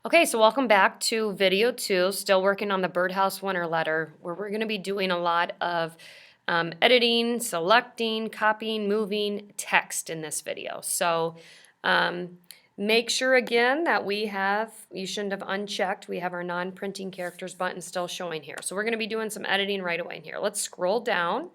Okay, so welcome back to video 2, still working on the Birdhouse Winter Letter, where we're going to be doing a lot of editing, selecting, copying, moving text in this video. So um, make sure again that you shouldn't have unchecked, we have our non-printing characters button still showing here. So we're going to be doing some editing right away in here. Let's scroll down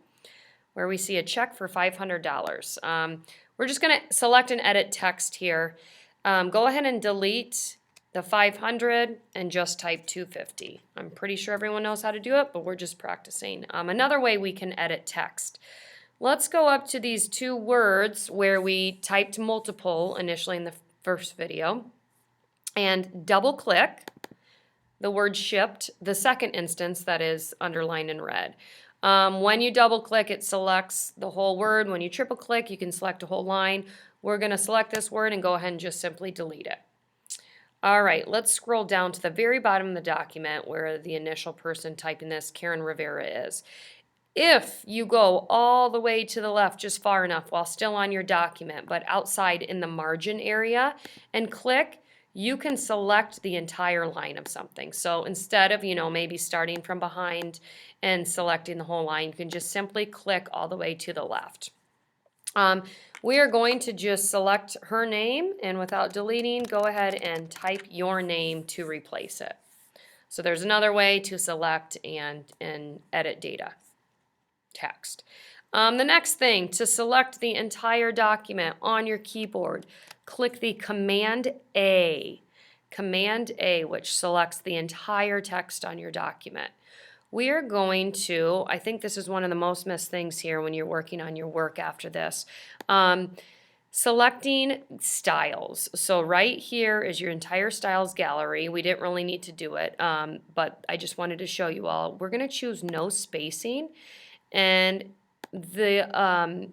where we see a check for $500. We're just going to select and edit text here. Go ahead and delete the 500 and just type 250. I'm pretty sure everyone knows how to do it, but we're just practicing. Another way we can edit text. Let's go up to these two words where we typed multiple initially in the first video and double click the word shipped, the second instance that is underlined in red. When you double click, it selects the whole word. When you triple click, you can select a whole line. We're going to select this word and go ahead and just simply delete it. All right, let's scroll down to the very bottom of the document where the initial person typing this, Karen Rivera, is. If you go all the way to the left just far enough while still on your document, but outside in the margin area, and click, you can select the entire line of something. So instead of, maybe starting from behind and selecting the whole line, you can just simply click all the way to the left. We are going to just select her name, and without deleting, go ahead and type your name to replace it. So there's another way to select and edit data text. The next thing, to select the entire document on your keyboard, click the Command A, which selects the entire text on your document. We are going to, I think this is one of the most missed things here when you're working on your work after this, selecting styles. So right here is your entire styles gallery. We didn't really need to do it, but I just wanted to show you all. We're going to choose no spacing, and the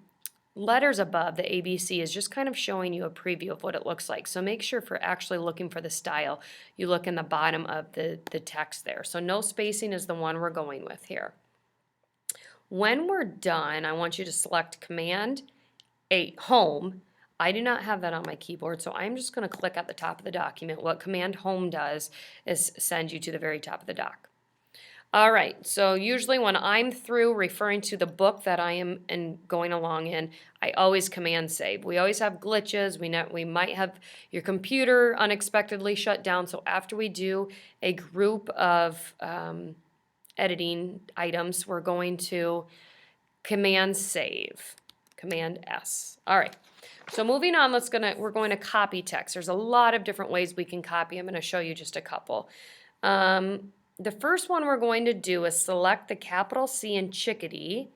letters above, the ABC, is just kind of showing you a preview of what it looks like. So make sure for actually looking for the style, you look in the bottom of the text there. So no spacing is the one we're going with here. When we're done, I want you to select Command 8, Home. I do not have that on my keyboard, so I'm just going to click at the top of the document. What Command Home does is send you to the very top of the doc. All right, so usually when I'm through referring to the book that I am going along in, I always Command Save. We always have glitches. We might have your computer unexpectedly shut down, so after we do a group of editing items, we're going to Command Save, Command S. All right, so moving on, we're going to copy text. There's a lot of different ways we can copy. I'm going to show you just a couple. The first one we're going to do is select the capital C in Chickadee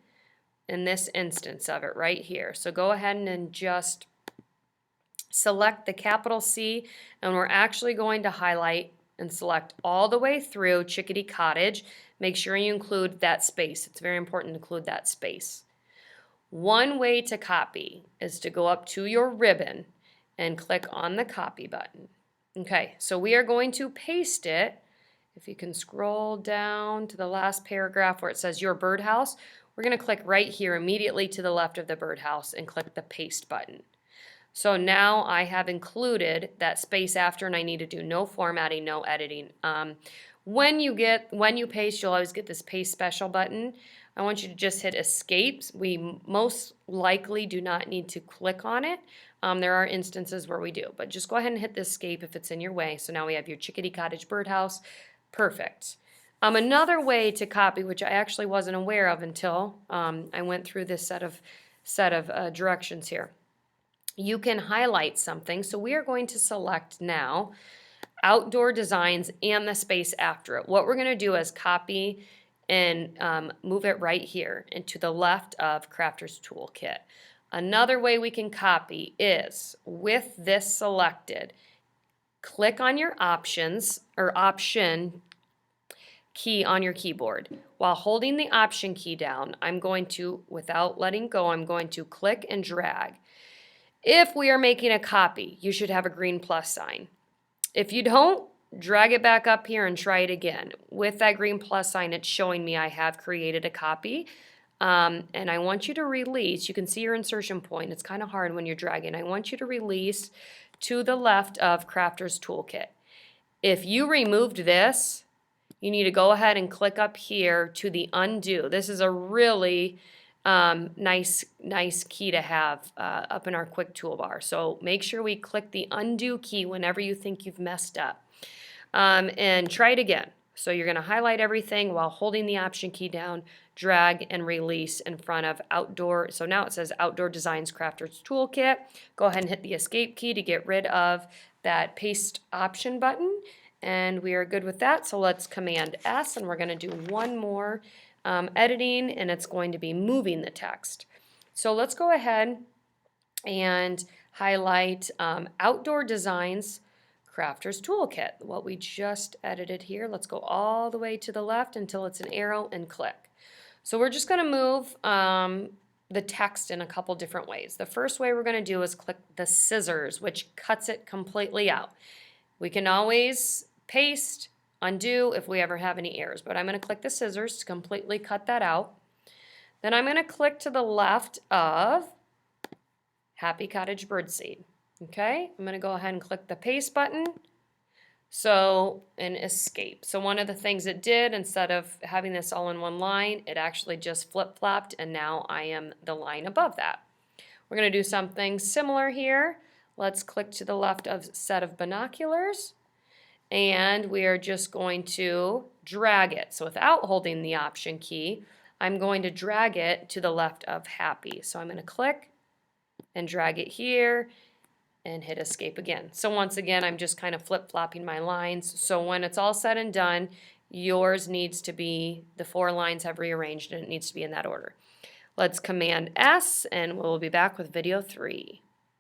in this instance of it right here. So go ahead and just select the capital C, and we're actually going to highlight and select all the way through Chickadee Cottage. Make sure you include that space. It's very important to include that space. One way to copy is to go up to your ribbon and click on the copy button. Okay, so we are going to paste it. If you can scroll down to the last paragraph where it says your birdhouse, we're going to click right here immediately to the left of the birdhouse and click the paste button. So now I have included that space after, and I need to do no formatting, no editing. When you paste, you'll always get this paste special button. I want you to just hit escape. We most likely do not need to click on it. There are instances where we do, but just go ahead and hit the escape if it's in your way. So now we have your Chickadee Cottage birdhouse. Perfect. Another way to copy, which I actually wasn't aware of until I went through this set of directions here. You can highlight something. So we are going to select now outdoor designs and the space after it. What we're going to do is copy and move it right here and to the left of Crafter's Toolkit. Another way we can copy is with this selected, click on your options or option key on your keyboard. While holding the option key down, I'm going to, without letting go, I'm going to click and drag. If we are making a copy, you should have a green plus sign. If you don't, drag it back up here and try it again. With that green plus sign, it's showing me I have created a copy. And I want you to release. You can see your insertion point. It's kind of hard when you're dragging. I want you to release to the left of Crafter's Toolkit. If you removed this, you need to go ahead and click up here to the undo. This is a really nice key to have up in our quick toolbar. So make sure we click the undo key whenever you think you've messed up. And try it again. So you're going to highlight everything while holding the Option key down, drag and release in front of Outdoor. So now it says Outdoor Designs Crafters Toolkit. Go ahead and hit the Escape key to get rid of that Paste Option button. And we are good with that. So let's Command S, and we're going to do one more editing, and it's going to be moving the text. So let's go ahead and highlight Outdoor Designs Crafters Toolkit, what we just edited here. Let's go all the way to the left until it's an arrow and click. So we're just going to move the text in a couple different ways. The first way we're going to do is click the scissors, which cuts it completely out. We can always paste, undo if we ever have any errors, but I'm going to click the scissors to completely cut that out. Then I'm going to click to the left of Happy Cottage Birdseed. Okay, I'm going to go ahead and click the paste button. And escape. So one of the things it did, instead of having this all in one line, it actually just flip-flopped, and now I am the line above that. We're going to do something similar here. Let's click to the left of set of binoculars, and we are just going to drag it. So without holding the Option key, I'm going to drag it to the left of happy. So I'm going to click and drag it here and hit escape again. So once again, I'm just kind of flip-flopping my lines. So when it's all said and done, yours needs to be, the 4 lines have rearranged and it needs to be in that order. Let's Command S, and we'll be back with video 3.